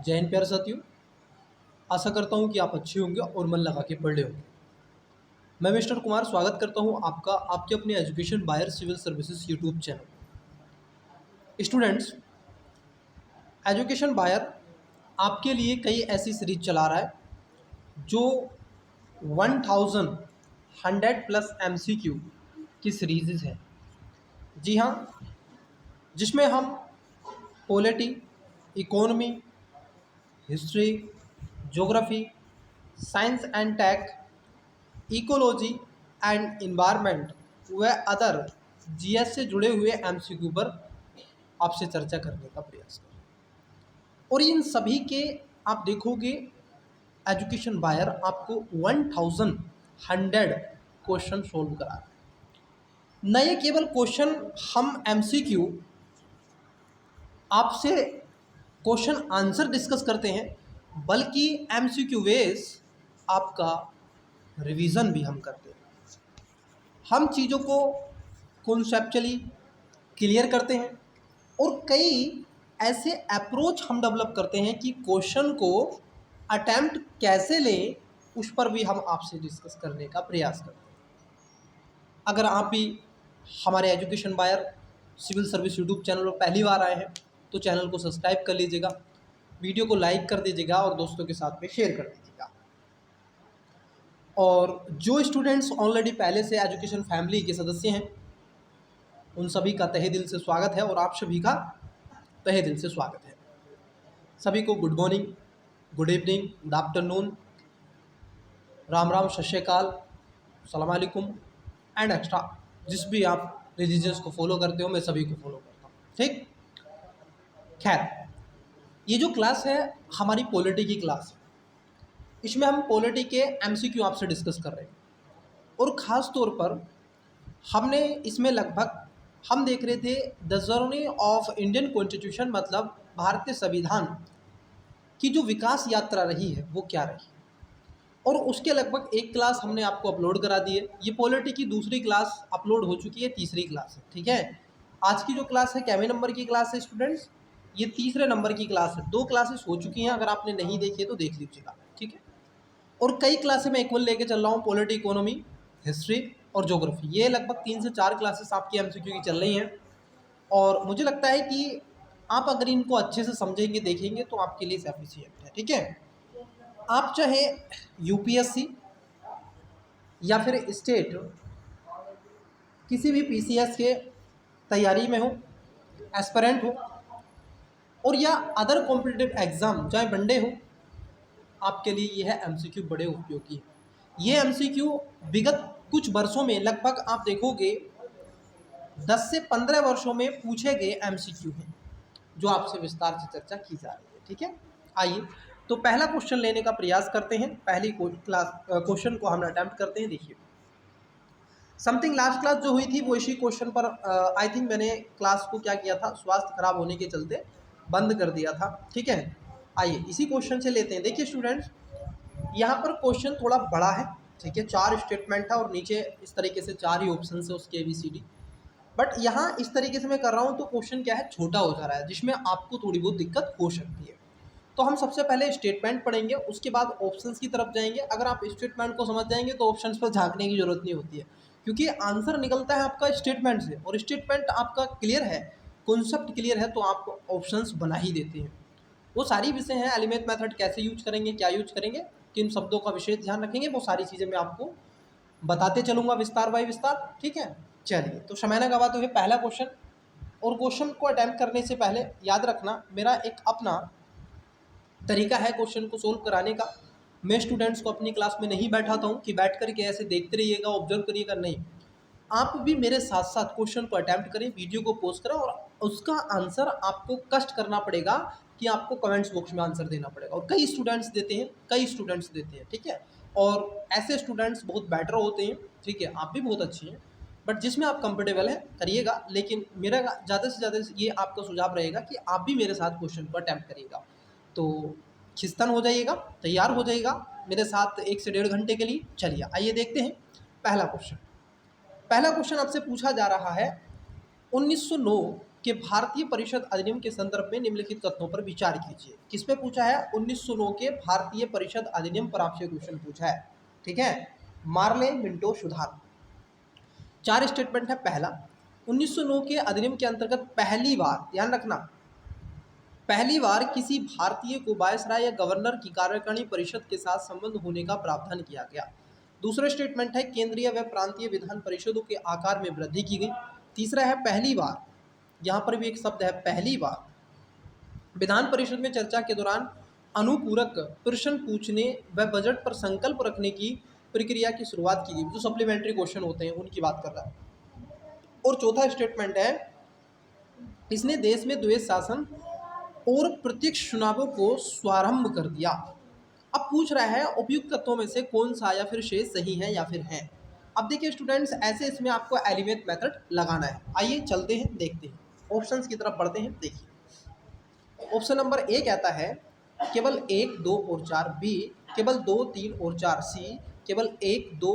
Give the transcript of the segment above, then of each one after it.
जय हिंद प्यारे साथियों। आशा करता हूँ कि आप अच्छे होंगे और मन लगा के पढ़ रहे होंगे। मैं मिस्टर कुमार स्वागत करता हूँ आपका आपके अपने एजुकेशन बायर civil services YouTube channel. Students, education बायर आपके लिए कई ऐसी सीरीज चला रहा है जो 1100 प्लस MCQ की सीरीज है। जी हाँ, जिसमें हम polity, economy, history, geography, science and tech, ecology and environment व अदर जीएस से जुड़े हुए MCQ पर आपसे चर्चा करने का प्रयास करें। और इन सभी के आप देखोगे एजुकेशन बायर आपको 1100 क्वेश्चन सोल्व करा रहा है। न ये केवल क्वेश्चन हम MCQ आपसे क्वेश्चन आंसर डिस्कस करते हैं, बल्कि MCQ बेस आपका रिवीजन भी हम करते हैं। हम चीज़ों को कॉन्सेप्चुअली क्लियर करते हैं और कई ऐसे अप्रोच हम डेवलप करते हैं कि क्वेश्चन को अटेम्प्ट कैसे लें, उस पर भी हम आपसे डिस्कस करने का प्रयास करते हैं। अगर आप भी हमारे एजुकेशन बायर सिविल सर्विस यूट्यूब चैनल पर पहली बार आए हैं तो चैनल को सब्सक्राइब कर लीजिएगा, वीडियो को लाइक कर दीजिएगा और दोस्तों के साथ में शेयर कर दीजिएगा। और जो स्टूडेंट्स ऑलरेडी पहले से एजुकेशन फैमिली के सदस्य हैं उन सभी का तहे दिल से स्वागत है और आप सभी का तहे दिल से स्वागत है। सभी को good morning, good evening, good afternoon, Ram Ram, सत श्री अकाल, सलाम अलैकुम एंड एक्स्ट्रा। जिस भी आप रिलीजियंस को फॉलो करते हो मैं सभी को फॉलो करता हूँ। ठीक, खैर, ये जो क्लास है हमारी पॉलिटी की क्लास है। इसमें हम पॉलिटी के MCQ आपसे डिस्कस कर रहे हैं और ख़ास तौर पर हमने इसमें लगभग हम देख रहे थे the journey of Indian constitution, मतलब भारतीय संविधान की जो विकास यात्रा रही है वो क्या रही, और उसके लगभग एक क्लास हमने आपको अपलोड करा दी है। ये पॉलिटी की दूसरी क्लास अपलोड हो चुकी है, तीसरी क्लास है। ठीक है, आज की जो क्लास है कैवे नंबर की क्लास है स्टूडेंट्स, ये तीसरे नंबर की क्लास है। 2 क्लासेस हो चुकी हैं, अगर आपने नहीं देखी है तो देख लीजिएगा। ठीक है, और कई क्लासें मैं इक्वल लेके चल रहा हूँ, पॉलिटी, इकोनॉमी, हिस्ट्री और ज्योग्राफी। ये लगभग 3 से 4 क्लासेस आपकी MCQ की चल रही हैं और मुझे लगता है कि आप अगर इनको अच्छे से समझेंगे, देखेंगे तो आपके लिए सफिशिएंट है। ठीक है, आप चाहे UPSC या फिर स्टेट किसी भी PCS के तैयारी में हो, एस्पिरेंट हो, और या अदर कॉम्पिटिटिव एग्ज़ाम चाहे वनडे हो, आपके लिए यह MCQ बड़े उपयोगी है। ये MCQ विगत कुछ वर्षों में लगभग आप देखोगे 10 से 15 वर्षों में पूछे गए MCQ हैं जो आपसे विस्तार से चर्चा की जा रही है। ठीक है, आइए तो पहला क्वेश्चन लेने का प्रयास करते हैं। पहली क्लास क्वेश्चन को हम अटेम्प्ट करते हैं। देखिए, समथिंग लास्ट क्लास जो हुई थी वो इसी क्वेश्चन पर आई थिंक मैंने क्लास को क्या किया था, स्वास्थ्य खराब होने के चलते बंद कर दिया था। ठीक है, आइए इसी क्वेश्चन से लेते हैं। देखिए स्टूडेंट्स, यहाँ पर क्वेश्चन थोड़ा बड़ा है। ठीक है, 4 स्टेटमेंट है और नीचे इस तरीके से 4 ही ऑप्शन है उसके ABCD। बट यहाँ इस तरीके से मैं कर रहा हूँ तो क्वेश्चन क्या है, छोटा हो जा रहा है, जिसमें आपको थोड़ी बहुत दिक्कत हो सकती है। तो हम सबसे पहले स्टेटमेंट पढ़ेंगे, उसके बाद ऑप्शंस की तरफ जाएंगे। अगर आप स्टेटमेंट को समझ जाएंगे तो ऑप्शंस पर झांकने की जरूरत नहीं होती है, क्योंकि आंसर निकलता है आपका स्टेटमेंट से, और स्टेटमेंट आपका क्लियर है, कॉन्सेप्ट क्लियर है, तो आप ऑप्शंस बना ही देते हैं। वो सारी विषय हैं, एलिमेंट मेथड कैसे यूज करेंगे, क्या यूज करेंगे, किन शब्दों का विशेष ध्यान रखेंगे, वो सारी चीज़ें मैं आपको बताते चलूँगा विस्तार बाय विस्तार। ठीक है, चलिए तो समय न गवाते हुए पहला क्वेश्चन, और क्वेश्चन को अटैम्प्ट करने से पहले याद रखना मेरा एक अपना तरीका है क्वेश्चन को सोल्व कराने का। मैं स्टूडेंट्स को अपनी क्लास में नहीं बैठाता हूँ कि बैठ करके ऐसे देखते रहिएगा, ऑब्जर्व करिएगा, नहीं, आप भी मेरे साथ साथ क्वेश्चन को अटैम्प्ट करें, वीडियो को पोस्ट करें, और उसका आंसर आपको कष्ट करना पड़ेगा कि आपको कमेंट्स बॉक्स में आंसर देना पड़ेगा। और कई स्टूडेंट्स देते हैं, कई स्टूडेंट्स देते हैं। ठीक है, और ऐसे स्टूडेंट्स बहुत बेटर होते हैं। ठीक है, आप भी बहुत अच्छी हैं, बट जिसमें आप कंफर्टेबल हैं करिएगा, लेकिन मेरा ज़्यादा से ज़्यादा ये आपका सुझाव रहेगा कि आप भी मेरे साथ क्वेश्चन को अटैम्प्ट करिएगा। तो खिस्तन हो जाइएगा, तैयार हो जाइएगा मेरे साथ 1 से 1.5 घंटे के लिए। चलिए आइए देखते हैं पहला क्वेश्चन। पहला क्वेश्चन आपसे पूछा जा रहा है, 1909 कि भारतीय परिषद अधिनियम के संदर्भ में निम्नलिखित कथनों पर विचार कीजिए। किस पे पूछा है? 1909 के भारतीय परिषद अधिनियम पर आपसे क्वेश्चन पूछा है। ठीक है, मार्ले मिंटो सुधार। 4 स्टेटमेंट है। पहला, 1909 के अधिनियम के अंतर्गत पहली बार, ध्यान रखना, पहली बार किसी भारतीय को वायसराय या गवर्नर की कार्यकारिणी परिषद के साथ संबंध होने का प्रावधान किया गया। दूसरा स्टेटमेंट है, केंद्रीय व प्रांतीय विधान परिषदों के आकार में वृद्धि की गई। तीसरा है, पहली बार, यहाँ पर भी एक शब्द है पहली बार, विधान परिषद में चर्चा के दौरान अनुपूरक प्रश्न पूछने व बजट पर संकल्प रखने की प्रक्रिया की शुरुआत की गई। जो सप्लीमेंट्री क्वेश्चन होते हैं उनकी बात कर रहा है। और चौथा स्टेटमेंट है, इसने देश में द्वैध शासन और प्रत्यक्ष चुनावों को स्वारंभ कर दिया। अब पूछ रहा है उपयुक्त तत्वों में से कौन सा या फिर शेष सही है या फिर है। अब देखिए स्टूडेंट्स, ऐसे इसमें आपको एलिमेंट मेथड लगाना है। आइए चलते हैं, देखते हैं, ऑप्शंस की तरफ बढ़ते हैं। देखिए ऑप्शन नंबर ए कहता है केवल 1, 2 और 4, बी केवल 2, 3 और 4, सी केवल 1, 2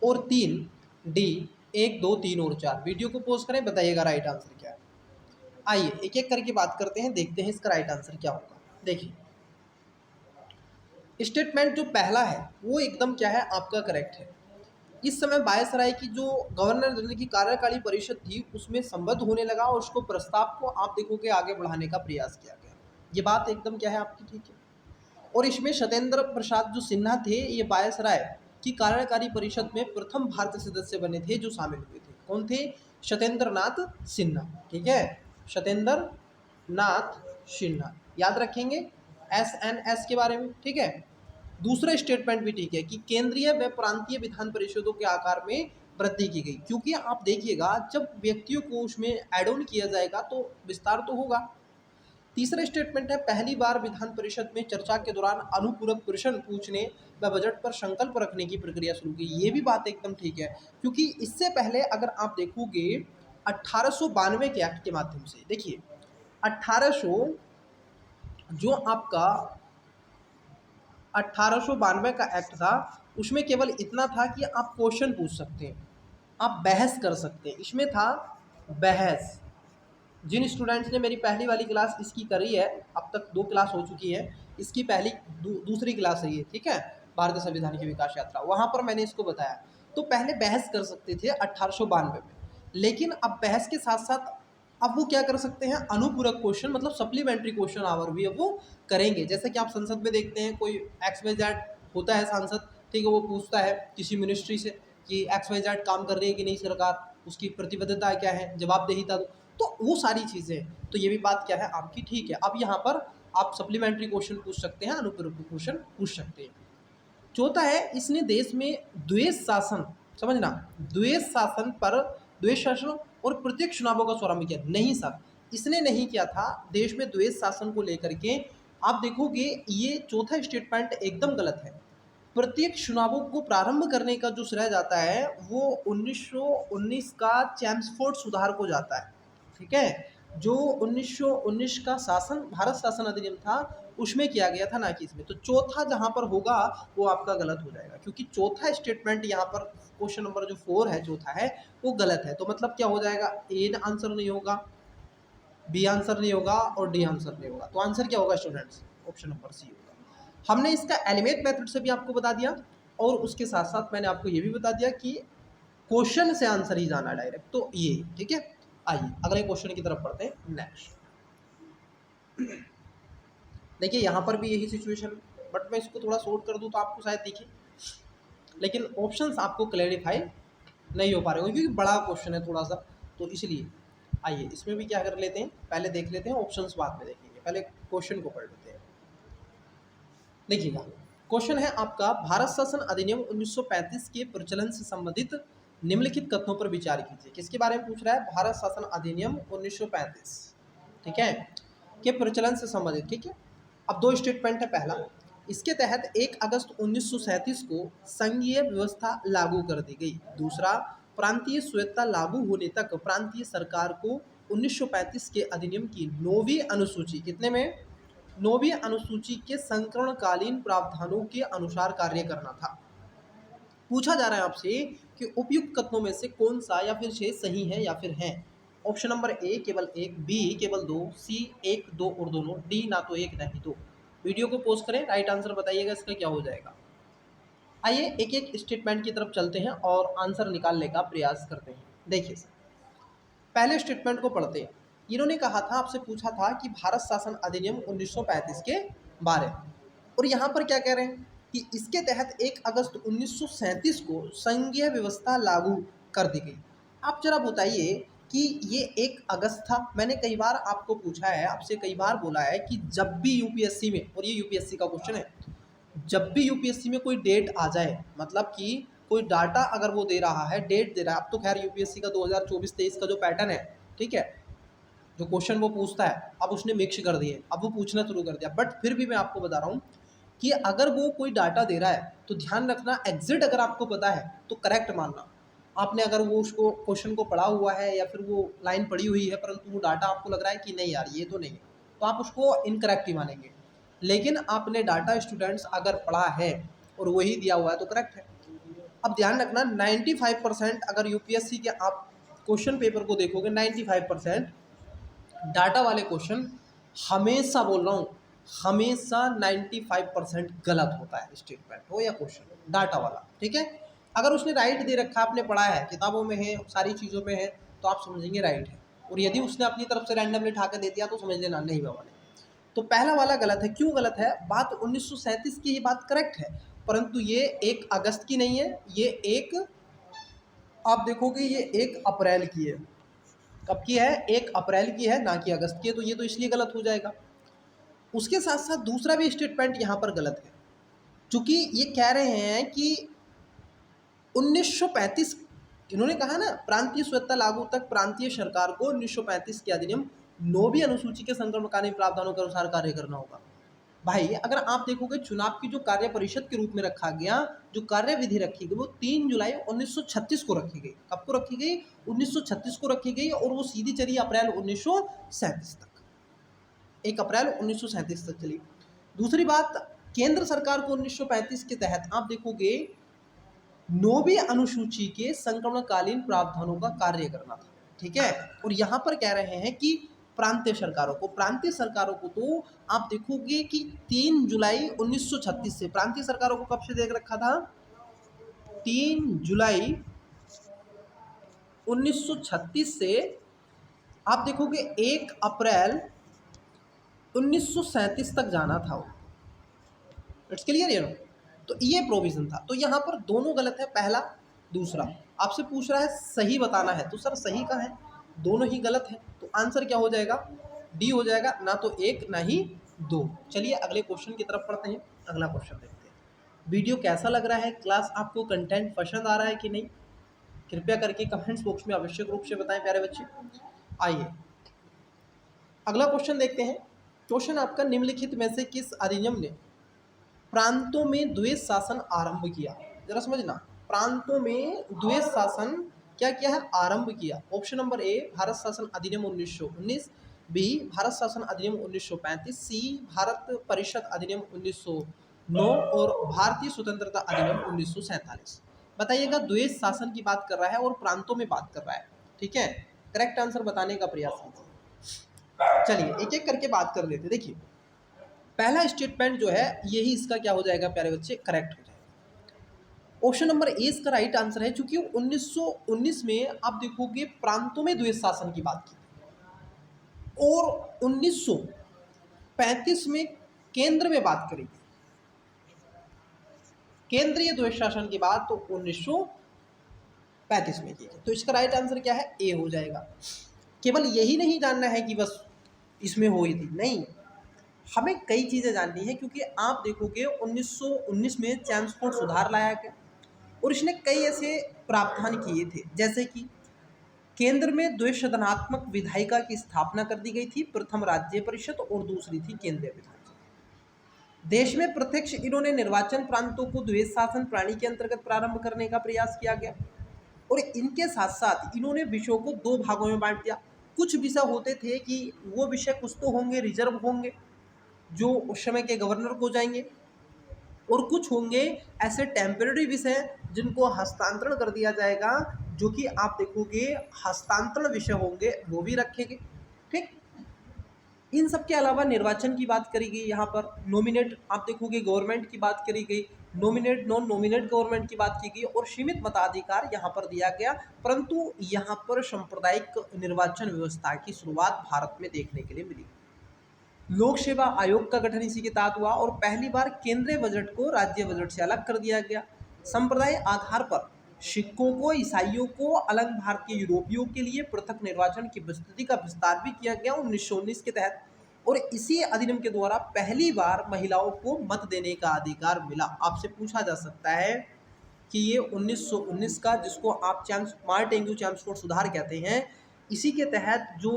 और 3, डी 1, 2, 3 और 4। वीडियो को पॉज करें, बताइएगा राइट आंसर क्या है। आइए एक एक करके बात करते हैं, देखते हैं इसका राइट आंसर क्या होगा। देखिए स्टेटमेंट जो पहला है वो एकदम क्या है आपका करेक्ट है। इस समय वायसराय की जो गवर्नर जनरल की कार्यकारिणी परिषद थी उसमें संबद्ध होने लगा और उसको प्रस्ताव को आप देखोगे आगे बढ़ाने का प्रयास किया गया। ये बात एकदम क्या है आपकी ठीक है। और इसमें सत्येंद्र प्रसाद जो सिन्हा थे, ये वायसराय की कार्यकारी परिषद में प्रथम भारतीय सदस्य बने थे जो शामिल हुए थे। कौन थे? सत्येंद्र नाथ सिन्हा। ठीक है, सत्येंद्र नाथ सिन्हा, याद रखेंगे SNS के बारे में। ठीक है, दूसरा स्टेटमेंट भी ठीक है कि केंद्रीय व प्रांतीय विधान परिषदों के आकार में वृद्धि की गई, क्योंकि आप देखिएगा जब व्यक्तियों को उसमें एड ऑन किया जाएगा तो विस्तार तो होगा। तीसरा स्टेटमेंट है, पहली बार विधान परिषद में चर्चा के दौरान अनुपूरक प्रश्न पूछने व बजट पर संकल्प रखने की प्रक्रिया शुरू की। ये भी बात एकदम ठीक है, क्योंकि इससे पहले अगर आप देखोगे 1892 के एक्ट के माध्यम से, देखिए 1800 जो आपका 1892 का एक्ट था उसमें केवल इतना था कि आप क्वेश्चन पूछ सकते हैं, आप बहस कर सकते हैं। इसमें था बहस। जिन स्टूडेंट्स ने मेरी पहली वाली क्लास इसकी करी है, अब तक 2 क्लास हो चुकी है, इसकी पहली दूसरी क्लास है ये, ठीक है, भारतीय संविधान की विकास यात्रा, वहाँ पर मैंने इसको बताया। तो पहले बहस कर सकते थे 1892 में, लेकिन अब बहस के साथ साथ अब वो क्या कर सकते हैं, अनुपूरक क्वेश्चन मतलब सप्लीमेंट्री क्वेश्चन आवर भी अब वो करेंगे। जैसे कि आप संसद में देखते हैं कोई XYZ होता है सांसद, ठीक है, वो पूछता है किसी मिनिस्ट्री से कि XYZ काम कर रही है कि नहीं सरकार, उसकी प्रतिबद्धता क्या है, जवाबदेहिता तो वो सारी चीज़ें। तो ये भी बात क्या है आपकी ठीक है। अब यहाँ पर आप सप्लीमेंट्री क्वेश्चन पूछ सकते हैं, अनुपूरक क्वेश्चन पूछ सकते हैं। चौथा है, इसने देश में द्वैध शासन, समझना, द्वैध शासन पर, द्वैध शासन और प्रत्यक्ष चुनावों का शुभारंभ किया। नहीं सर, इसने नहीं किया था देश में द्वैध शासन को लेकर के। आप देखोगे ये चौथा स्टेटमेंट एकदम गलत है। प्रत्यक्ष चुनावों को प्रारंभ करने का जो श्रेय जाता है वो 1919 का चैम्सफोर्ड सुधार को जाता है। ठीक है, जो 1919 का शासन, भारत शासन अधिनियम था उसमें किया गया था, ना कि इसमें। तो चौथा जहां पर होगा वो आपका गलत हो जाएगा, क्योंकि चौथा स्टेटमेंट यहाँ पर क्वेश्चन नंबर जो 4 है, चौथा है, वो गलत है। तो मतलब क्या हो जाएगा, ए आंसर नहीं होगा, बी आंसर नहीं होगा और डी आंसर नहीं होगा। तो आंसर क्या होगा स्टूडेंट्स, ऑप्शन नंबर सी होगा। हमने इसका एलिमेंट मेथड से भी आपको बता दिया और उसके साथ साथ मैंने आपको ये भी बता दिया कि क्वेश्चन से आंसर ही जाना डायरेक्ट, तो ये ठीक है। आइए अगले क्वेश्चन की तरफ बढ़ते हैं। नेक्स्ट देखिए यहाँ पर भी यही सिचुएशन, बट मैं इसको थोड़ा शॉर्ट कर दूँ तो आपको शायद दिखे, लेकिन ऑप्शंस आपको क्लैरिफाई नहीं हो पा रहे हो क्योंकि बड़ा क्वेश्चन है थोड़ा सा, तो इसलिए आइए इसमें भी क्या कर लेते हैं, पहले देख लेते हैं, ऑप्शंस बाद में देखेंगे, पहले क्वेश्चन को पढ़ लेते हैं। देखिएगा क्वेश्चन है आपका, भारत शासन अधिनियम 1935 के प्रचलन से संबंधित निम्नलिखित कथनों पर विचार कीजिए। किसके बारे में पूछ रहा है, भारत शासन अधिनियम 1935, ठीक है, के प्रचलन से संबंधित। ठीक है, अब 2 स्टेटमेंट है। पहला, इसके तहत 1 अगस्त 1937 को संघीय व्यवस्था लागू कर दी गई। दूसरा, प्रांतीय स्वायत्तता लागू होने तक प्रांतीय सरकार को 1935 के अधिनियम की 9वीं अनुसूची, कितने में, 9वीं अनुसूची के संकरणकालीन प्रावधानों के अनुसार कार्य करना था। पूछा जा रहा है आपसे कि उपयुक्त कथनों में से कौन सा या फिर शेष सही है या फिर है। ऑप्शन नंबर ए केवल एक, बी केवल दो, सी एक दो और दोनों, डी ना तो एक ना ही दो। वीडियो को पोस्ट करें, राइट आंसर बताइएगा इसका क्या हो जाएगा। आइए एक एक स्टेटमेंट की तरफ चलते हैं और आंसर निकालने का प्रयास करते हैं। देखिए सर, पहले स्टेटमेंट को पढ़ते हैं। इन्होंने कहा था, आपसे पूछा था कि भारत शासन अधिनियम 1935 के बारे में, और यहाँ पर क्या कह रहे हैं कि इसके तहत 1 अगस्त 1937 को संघीय व्यवस्था लागू कर दी गई। आप जरा बताइए कि ये 1 अगस्त था। मैंने कई बार आपको पूछा है, आपसे कई बार बोला है कि जब भी यूपीएससी में, और ये यूपीएससी का क्वेश्चन है, जब भी यूपीएससी में कोई डेट आ जाए, मतलब कि कोई डाटा अगर वो दे रहा है, डेट दे रहा है, अब तो खैर यूपीएससी का 2024-23 का जो पैटर्न है, ठीक है, जो क्वेश्चन वो पूछता है, अब उसने मिक्स कर दिए, अब वो पूछना शुरू कर दिया। बट फिर भी मैं आपको बता रहा हूँ कि अगर वो कोई डाटा दे रहा है तो ध्यान रखना, एग्जिट अगर आपको पता है तो करेक्ट मानना। आपने अगर वो उसको क्वेश्चन को पढ़ा हुआ है या फिर वो लाइन पढ़ी हुई है, परंतु वो डाटा आपको लग रहा है कि नहीं यार ये तो नहीं है, तो आप उसको इनकरेक्ट ही मानेंगे। लेकिन आपने डाटा स्टूडेंट्स अगर पढ़ा है और वही दिया हुआ है तो करेक्ट है। अब ध्यान रखना, 95% अगर यूपीएससी के आप क्वेश्चन पेपर को देखोगे, 95% डाटा वाले क्वेश्चन, हमेशा बोल रहा हूँ, हमेशा 95% गलत होता है, स्टेटमेंट हो या क्वेश्चन डाटा वाला, ठीक है। अगर उसने राइट दे रखा, आपने पढ़ा है, किताबों में है, सारी चीज़ों में है, तो आप समझेंगे राइट है। और यदि उसने अपनी तरफ से रैंडमली उठा के दे दिया तो समझ लेना नहीं बाबा ने। तो पहला वाला गलत है। क्यों गलत है? बात 1937 की, ये बात करेक्ट है, परंतु ये 1 अगस्त की नहीं है, ये एक, आप देखोगे ये 1 अप्रैल की है। कब की है? 1 अप्रैल की है, ना कि अगस्त की है, तो ये तो इसलिए गलत हो जाएगा। उसके साथ साथ दूसरा भी स्टेटमेंट यहाँ पर गलत है, चूंकि ये कह रहे हैं कि 1935, इन्होंने कहा ना प्रांतीय स्वतंत्रता लागू तक प्रांतीय सरकार को 1935 के अधिनियम 9वीं अनुसूची के संक्रमणकालीन प्रावधानों के अनुसार कार्य करना होगा। भाई अगर आप देखोगे, चुनाव की जो कार्य परिषद के रूप में रखा गया, जो कार्य विधि रखी गई, वो 3 जुलाई 1936 को रखी गई। कब को रखी गई? 1936 को रखी गई, और वो सीधी चली अप्रैल 1937 तक, 1 अप्रैल 1937 तक चली। दूसरी बात, केंद्र सरकार को 1935 के तहत आप देखोगे 9वीं अनुसूची के संक्रमणकालीन प्रावधानों का कार्य करना था, ठीक है। और यहाँ पर कह रहे हैं कि प्रांतीय सरकारों को तो आप देखोगे कि 3 जुलाई 1936 से, प्रांतीय सरकारों को कब से देख रखा था? 3 जुलाई 1936 से आप देखोगे 1 अप्रैल 1937 तक जाना था वो। इट्स क्लियर है ना? तो ये प्रोविजन था। तो यहाँ पर दोनों गलत है, पहला दूसरा। आपसे पूछ रहा है सही बताना है, तो सर सही का है, दोनों ही गलत है, तो आंसर क्या हो जाएगा? डी हो जाएगा, ना तो 1 ना ही 2। चलिए अगले क्वेश्चन की तरफ पढ़ते हैं। अगला क्वेश्चन देखते हैं। वीडियो कैसा लग रहा है, क्लास आपको कंटेंट पसंद आ रहा है कि नहीं, कृपया करके कमेंट्स बॉक्स में आवश्यक रूप से बताएं प्यारे बच्चे। आइए अगला क्वेश्चन देखते हैं। क्वेश्चन आपका, निम्नलिखित में से किस अधिनियम ने प्रांतों में द्वैध शासन आरंभ किया? जरा समझना, प्रांतों में द्वैध शासन क्या किया है? आरंभ किया। ऑप्शन नंबर ए भारत शासन अधिनियम 1919, बी भारत शासन अधिनियम 1935, सी भारत परिषद अधिनियम 1909 और भारतीय स्वतंत्रता अधिनियम 1947। बताइएगा, द्वैध शासन की बात कर रहा है और प्रांतों में बात कर रहा है, ठीक है। करेक्ट आंसर बताने का प्रयास कीजिए। चलिए एक एक करके बात कर लेते। देखिए पहला स्टेटमेंट जो है, यही इसका क्या हो जाएगा प्यारे बच्चे? करेक्ट हो जाएगा। ऑप्शन नंबर ए इसका राइट आंसर है, क्योंकि 1919 में आप देखोगे प्रांतों में द्वैध शासन की बात की, और 1935 में केंद्र में बात करेगी, केंद्रीय द्वैध शासन की बात तो 1935 में की। तो इसका राइट आंसर क्या है? ए हो जाएगा। केवल यही नहीं जानना है कि बस इसमें हुई थी, नहीं, हमें कई चीज़ें जाननी है, क्योंकि आप देखोगे 1919 में ट्रांसपोर्ट सुधार लाया गया और इसने कई ऐसे प्रावधान किए थे, जैसे कि केंद्र में द्विसदनात्मक विधायिका की स्थापना कर दी गई थी, प्रथम राज्य परिषद और दूसरी थी केंद्रीय विधानसभा। देश में प्रत्यक्ष इन्होंने निर्वाचन प्रांतों को द्वैध शासन प्रणाली के अंतर्गत प्रारंभ करने का प्रयास किया गया, और इनके साथ साथ इन्होंने विषयों को 2 भागों में बांट दिया। कुछ विषय होते थे कि वो विषय कुछ तो होंगे रिजर्व होंगे, जो उस समय के गवर्नर को जाएंगे, और कुछ होंगे ऐसे टेम्पररी विषय जिनको हस्तांतरण कर दिया जाएगा जो कि आप देखोगे हस्तांतरण विषय होंगे वो भी रखेंगे। ठीक, इन सब के अलावा निर्वाचन की बात करी गई, यहाँ पर नॉमिनेट आप देखोगे गवर्नमेंट की बात करी गई, नॉमिनेट नॉन नॉमिनेट गवर्नमेंट की बात की गई और सीमित मताधिकार यहाँ पर दिया गया। परंतु यहाँ पर सांप्रदायिक निर्वाचन व्यवस्था की शुरुआत भारत में देखने के लिए मिली। लोक सेवा आयोग का गठन इसी के तहत हुआ और पहली बार केंद्रीय बजट को राज्य बजट से अलग कर दिया गया। संप्रदाय आधार पर सिखों को, ईसाइयों को अलग, भारतीय यूरोपियों के लिए पृथक निर्वाचन की विस्तृति का विस्तार भी किया गया 1919 के तहत। और इसी अधिनियम के द्वारा पहली बार महिलाओं को मत देने का अधिकार मिला। आपसे पूछा जा सकता है कि ये 1919 का, जिसको आप मार्टेंगू चैम्सफोर्ड सुधार कहते हैं, इसी के तहत जो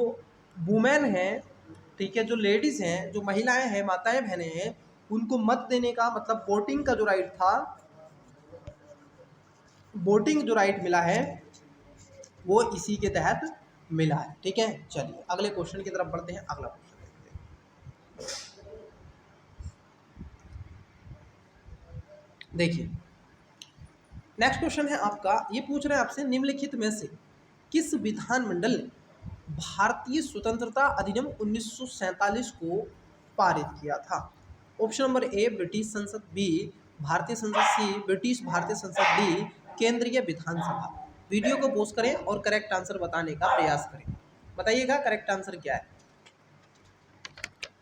वुमेन हैं, ठीक है, जो लेडीज़ हैं, जो महिलाएं हैं, माताएं बहनें हैं, उनको मत देने का मतलब वोटिंग का जो राइट था, वोटिंग जो राइट मिला है वो इसी के तहत मिला है। ठीक है, चलिए अगले क्वेश्चन की तरफ बढ़ते हैं। अगला क्वेश्चन देखते हैं। देखिए नेक्स्ट क्वेश्चन है आपका, ये पूछ रहे हैं आपसे, निम्नलिखित में से किस विधानमंडल ने भारतीय स्वतंत्रता अधिनियम 1947 को पारित किया था? ऑप्शन नंबर ए ब्रिटिश संसद, बी भारतीय संसद, सी ब्रिटिश भारतीय संसद, डी केंद्रीय विधानसभा। वीडियो को पॉज करें और करेक्ट आंसर बताने का प्रयास करें। बताइएगा करेक्ट आंसर क्या है।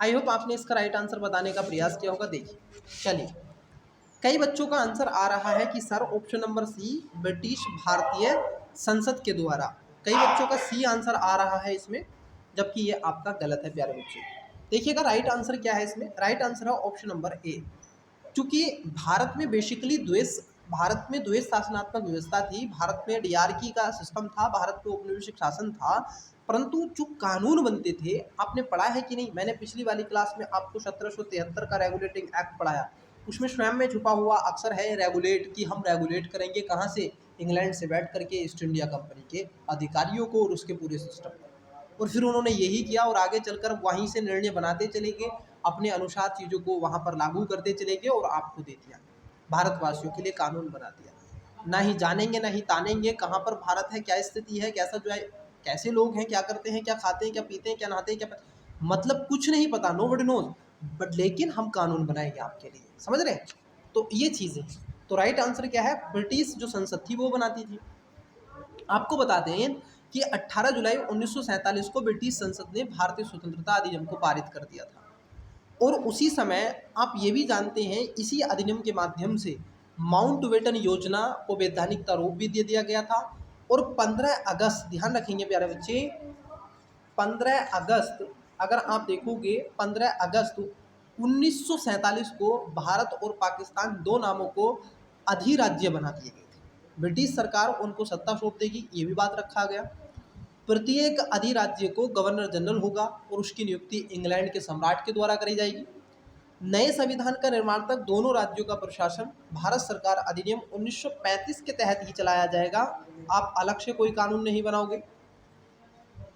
आई होप आपने इसका राइट आंसर बताने का प्रयास किया होगा। देखिए चलिए, कई बच्चों का आंसर आ रहा है कि sir option number C British भारतीय संसद के द्वारा। कई बच्चों का सी आंसर आ रहा है इसमें, जबकि ये आपका गलत है प्यारे बच्चों। देखिएगा राइट आंसर क्या है इसमें। राइट आंसर है ऑप्शन नंबर ए। चूंकि भारत में बेसिकली भारत में द्वैध शासनात्मक व्यवस्था थी, भारत में डीआरकी का सिस्टम था, भारत में औपनिवेशिक शासन था, परंतु जो कानून बनते थे, आपने पढ़ा है कि नहीं, मैंने पिछली वाली क्लास में आपको 1773 का रेगुलेटिंग एक्ट पढ़ाया, उसमें स्वयं में छुपा हुआ अक्सर है रेगुलेट, कि हम रेगुलेट करेंगे कहाँ से, इंग्लैंड से बैठ करके ईस्ट इंडिया कंपनी के अधिकारियों को और उसके पूरे सिस्टम को। और फिर उन्होंने यही किया और आगे चलकर वहीं से निर्णय बनाते चले गए, अपने अनुसार चीज़ों को वहाँ पर लागू करते चले गए और आपको दे दिया, भारतवासियों के लिए कानून बना दिया। ना ही जानेंगे ना ही तानेंगे कहाँ पर भारत है, क्या स्थिति है, कैसा जो है, कैसे लोग हैं, क्या करते हैं, क्या खाते हैं, क्या पीते हैं, क्या नहाते हैं, क्या मतलब कुछ नहीं पता, नो बडी नोज, बट लेकिन हम कानून बनाएंगे आपके लिए, समझ रहे हैं। तो ये चीज़ें, तो राइट आंसर क्या है, ब्रिटिश जो संसद थी वो बनाती थी। आपको बता दें कि 18 जुलाई 1947 को ब्रिटिश संसद ने भारतीय स्वतंत्रता अधिनियम को पारित कर दिया था। और उसी समय आप ये भी जानते हैं, इसी अधिनियम के माध्यम से माउंटबेटन योजना को वैधानिकता रूप भी दे दिया गया था। और 15 अगस्त, ध्यान रखेंगे प्यारे बच्चे, 15 अगस्त, अगर आप देखोगे 15 अगस्त 1947 को भारत और पाकिस्तान दो नामों को अधिराज्य बना दिए गए थे। ब्रिटिश सरकार उनको सत्ता सौंप देगी, ये भी बात रखा गया। प्रत्येक अधिराज्य को गवर्नर जनरल होगा और उसकी नियुक्ति इंग्लैंड के सम्राट के द्वारा करी जाएगी। नए संविधान का निर्माण तक दोनों राज्यों का प्रशासन भारत सरकार अधिनियम 1935 के तहत ही चलाया जाएगा, आप अलग से कोई कानून नहीं बनाओगे।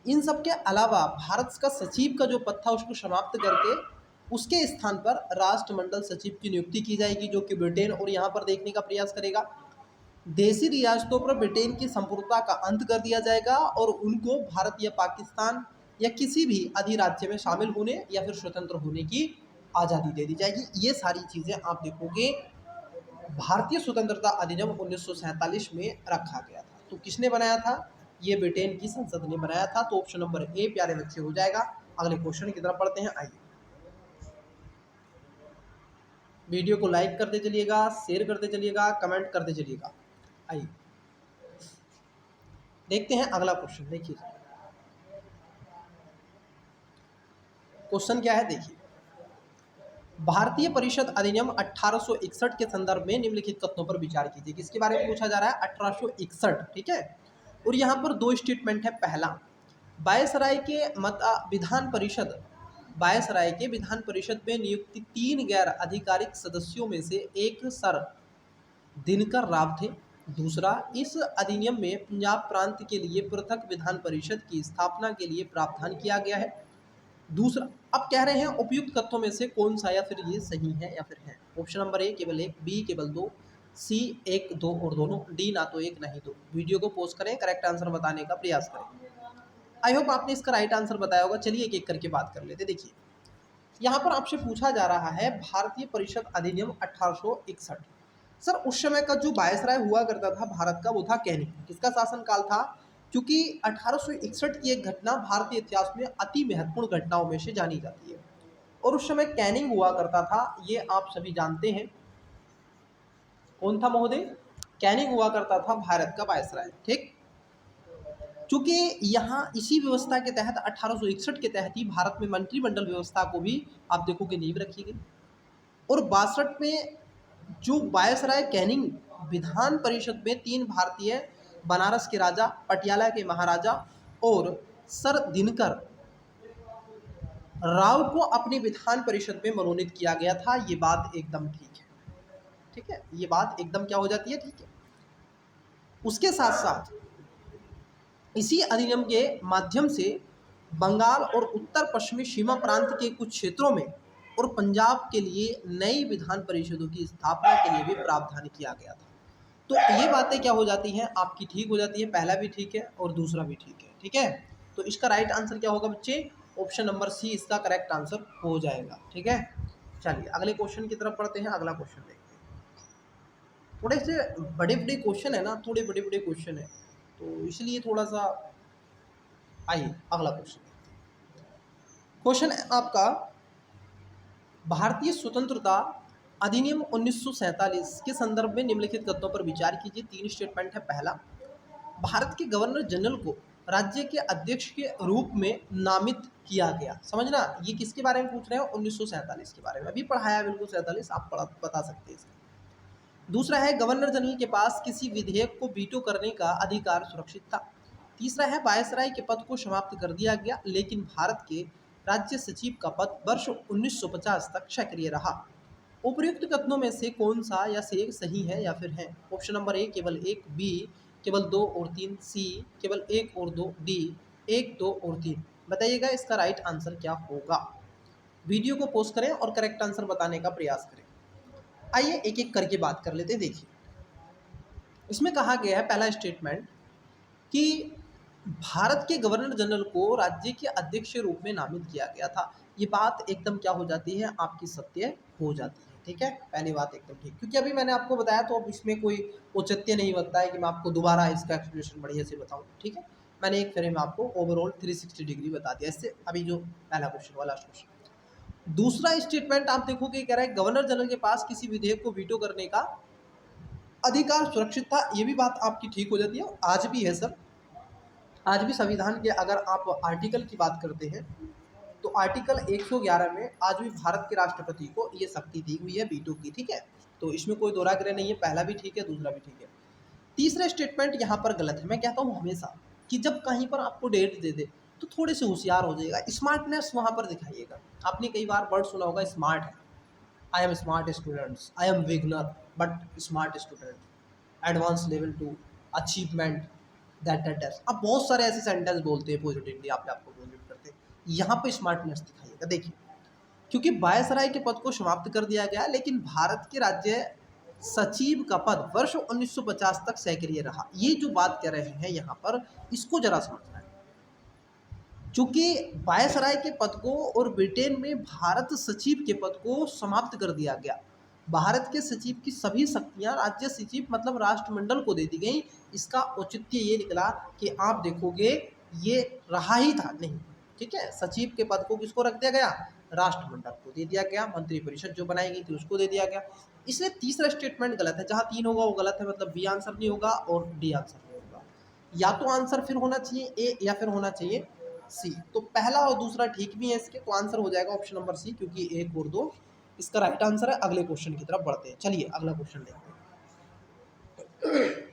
इन सब के अलावा भारत का सचिव का जो पद था उसको समाप्त करके उसके स्थान पर राष्ट्रमंडल सचिव की नियुक्ति की जाएगी, जो कि ब्रिटेन और यहाँ पर देखने का प्रयास करेगा। देशी रियासतों पर ब्रिटेन की संप्रभुता का अंत कर दिया जाएगा और उनको भारत या पाकिस्तान या किसी भी अधिराज्य में शामिल होने या फिर स्वतंत्र होने की आज़ादी दे दी जाएगी। ये सारी चीज़ें आप देखोगे भारतीय स्वतंत्रता अधिनियम 1947 में रखा गया था। तो किसने बनाया था, ये ब्रिटेन की संसद ने बनाया था। तो ऑप्शन नंबर ए प्यारे बच्चे हो जाएगा। अगले क्वेश्चन की तरफ बढ़ते हैं। आइए वीडियो को लाइक करते चलिएगा, शेयर करते चलिएगा, कमेंट करते चलिएगा। आइए देखते हैं अगला क्वेश्चन। देखिए क्वेश्चन क्या है, देखिए भारतीय परिषद अधिनियम 1861 के संदर्भ में निम्नलिखित कथनों पर विचार कीजिए। किसके बारे में पूछा जा रहा है, 1861, ठीक है। और यहाँ पर दो स्टेटमेंट है। पहला, वायसराय के विधान परिषद में नियुक्त 3 गैर आधिकारिक सदस्यों में से एक सर दिनकर राव थे। दूसरा, इस अधिनियम में पंजाब प्रांत के लिए पृथक विधान परिषद की स्थापना के लिए प्रावधान किया गया है। दूसरा, अब कह रहे हैं उपयुक्त कथनों में से कौन सा या फिर ये सही है या फिर है। ऑप्शन नंबर ए केवल 1, बी केवल 2, सी एक दो और दोनों, डी ना तो एक ना ही दो। वीडियो को पॉज करें, करेक्ट आंसर बताने का प्रयास करें। आई होप आपने इसका राइट आंसर बताया होगा। चलिए एक एक करके बात कर लेते। देखिए यहाँ पर आपसे पूछा जा रहा है भारतीय परिषद अधिनियम 1861। सर उस समय का जो वायसराय हुआ करता था भारत का, वो था कैनिंग। किसका शासनकाल था? क्योंकि 1861 की एक घटना भारतीय इतिहास में अति महत्वपूर्ण घटनाओं में से जानी जाती है, और उस समय कैनिंग हुआ करता था, ये आप सभी जानते हैं। कौन था महोदय? कैनिंग हुआ करता था भारत का वायसराय। ठीक, चूंकि यहाँ इसी व्यवस्था के तहत 1861 के तहत ही भारत में मंत्रिमंडल व्यवस्था को भी आप देखोगे नींव रखी गई। और 62 में जो वायसराय कैनिंग विधान परिषद में 3 भारतीय, बनारस के राजा, पटियाला के महाराजा और सर दिनकर राव को अपनी विधान परिषद में मनोनीत किया गया था। ये बात एकदम ठीक है। ठीक है, ये बात एकदम क्या हो जाती है? ठीक है। उसके साथ साथ इसी अधिनियम के माध्यम से बंगाल और उत्तर पश्चिमी सीमा प्रांत के कुछ क्षेत्रों में और पंजाब के लिए नई विधान परिषदों की स्थापना के लिए भी प्रावधान किया गया था। तो ये बातें क्या हो जाती हैं आपकी? ठीक हो जाती है। पहला भी ठीक है और दूसरा भी ठीक है। ठीक है, तो इसका राइट आंसर क्या होगा बच्चे? ऑप्शन नंबर सी इसका करेक्ट आंसर हो जाएगा। ठीक है, चलिए अगले क्वेश्चन की तरफ बढ़ते हैं। अगला क्वेश्चन देखते हैं। थोड़े से बड़े बड़े क्वेश्चन है ना, थोड़े बड़े बड़े क्वेश्चन है, तो इसलिए थोड़ा सा। आइए अगला क्वेश्चन। क्वेश्चन है आपका, भारतीय स्वतंत्रता अधिनियम 1947 के संदर्भ में निम्नलिखित कथनों पर विचार कीजिए। 3 स्टेटमेंट है। पहला, भारत के गवर्नर जनरल को राज्य के अध्यक्ष के रूप में नामित किया गया। समझना, ये किसके बारे में पूछ रहे हैं? 1947 के बारे में। अभी पढ़ाया बिल्कुल 47, आप बता सकते हैं इसका। दूसरा है, गवर्नर जनरल के पास किसी विधेयक को वीटो करने का अधिकार सुरक्षित था। तीसरा है, वायसराय के पद को समाप्त कर दिया गया, लेकिन भारत के राज्य सचिव का पद वर्ष 1950 तक सक्रिय रहा। उपर्युक्त कथनों में से कौन सा या से सही है या फिर है? ऑप्शन नंबर ए केवल 1, बी केवल 2 और 3, सी केवल 1 और 2, डी 1, 2 और 3। बताइएगा इसका राइट आंसर क्या होगा। वीडियो को पोस्ट करें और करेक्ट आंसर बताने का प्रयास करें। आइए एक एक करके बात कर लेते हैं। देखिए इसमें कहा गया है, पहला स्टेटमेंट, कि भारत के गवर्नर जनरल को राज्य के अध्यक्ष के रूप में नामित किया गया था। ये बात एकदम क्या हो जाती है आपकी? सत्य हो जाती है। ठीक है, पहली बात एकदम ठीक, क्योंकि अभी मैंने आपको बताया, तो अब इसमें कोई औचित्य नहीं बनता है कि मैं आपको दोबारा इसका एक्सप्लेनेशन बढ़िया से बताऊं। ठीक है, मैंने एक फ्रेम में आपको ओवरऑल 360 डिग्री बता दिया इससे। अभी जो पहला क्वेश्चन हुआ, लास्ट क्वेश्चन। दूसरा स्टेटमेंट आप देखोगे कह रहा है, गवर्नर जनरल के पास किसी विधेयक को वीटो करने का अधिकार सुरक्षित था। ये भी बात आपकी ठीक हो जाती है, आज भी है सर। आज भी संविधान के अगर आप आर्टिकल की बात करते हैं, तो आर्टिकल 111 में आज भी भारत के राष्ट्रपति को ये शक्ति दी हुई है वीटो की। ठीक है, तो इसमें कोई दोहराग्रह नहीं है। पहला भी ठीक है, दूसरा भी ठीक है। तीसरा स्टेटमेंट यहाँ पर गलत है। मैं कहता हूँ हमेशा कि जब कहीं पर आपको डेट दे दे तो थोड़े से होशियार हो जाएगा, स्मार्टनेस वहाँ पर दिखाइएगा। आपने कई बार वर्ड सुना होगा स्मार्ट है, I am smart students, I am beginner but smart student, advance level 2, achievement, that. आप बहुत सारे ऐसे सेंटेंस बोलते हैं पॉजिटिवली, आपको बोलने करते हैं। यहाँ पे स्मार्टनेस दिखाइएगा। देखिए, क्योंकि वायसराय के पद को समाप्त कर दिया गया, लेकिन भारत के राज्य सचिव का पद वर्ष 1950 तक सक्रिय रहा। ये जो बात कह रहे हैं यहाँ पर, इसको जरा समझना है। चूंकि वायसराय के पद को और ब्रिटेन में भारत सचिव के पद को समाप्त कर दिया गया, भारत के सचिव की सभी शक्तियां राज्य सचिव मतलब राष्ट्रमंडल को दे दी गई। इसका औचित्य ये निकला कि आप देखोगे ये रहा ही था नहीं। ठीक है, सचिव के पद को किसको रख दिया गया? राष्ट्रमंडल को दे दिया गया। मंत्रिपरिषद जो बनाई गई थी उसको दे दिया गया। इसलिए तीसरा स्टेटमेंट गलत है। जहां 3 होगा वो गलत है, मतलब बी आंसर नहीं होगा और डी आंसर नहीं होगा। या तो आंसर फिर होना चाहिए ए या फिर होना चाहिए सी। तो पहला और दूसरा ठीक भी है इसके, तो आंसर हो जाएगा ऑप्शन नंबर सी, क्योंकि 1 और 2 इसका राइट आंसर है। अगले क्वेश्चन की तरफ बढ़ते हैं। चलिए अगला क्वेश्चन देखते हैं।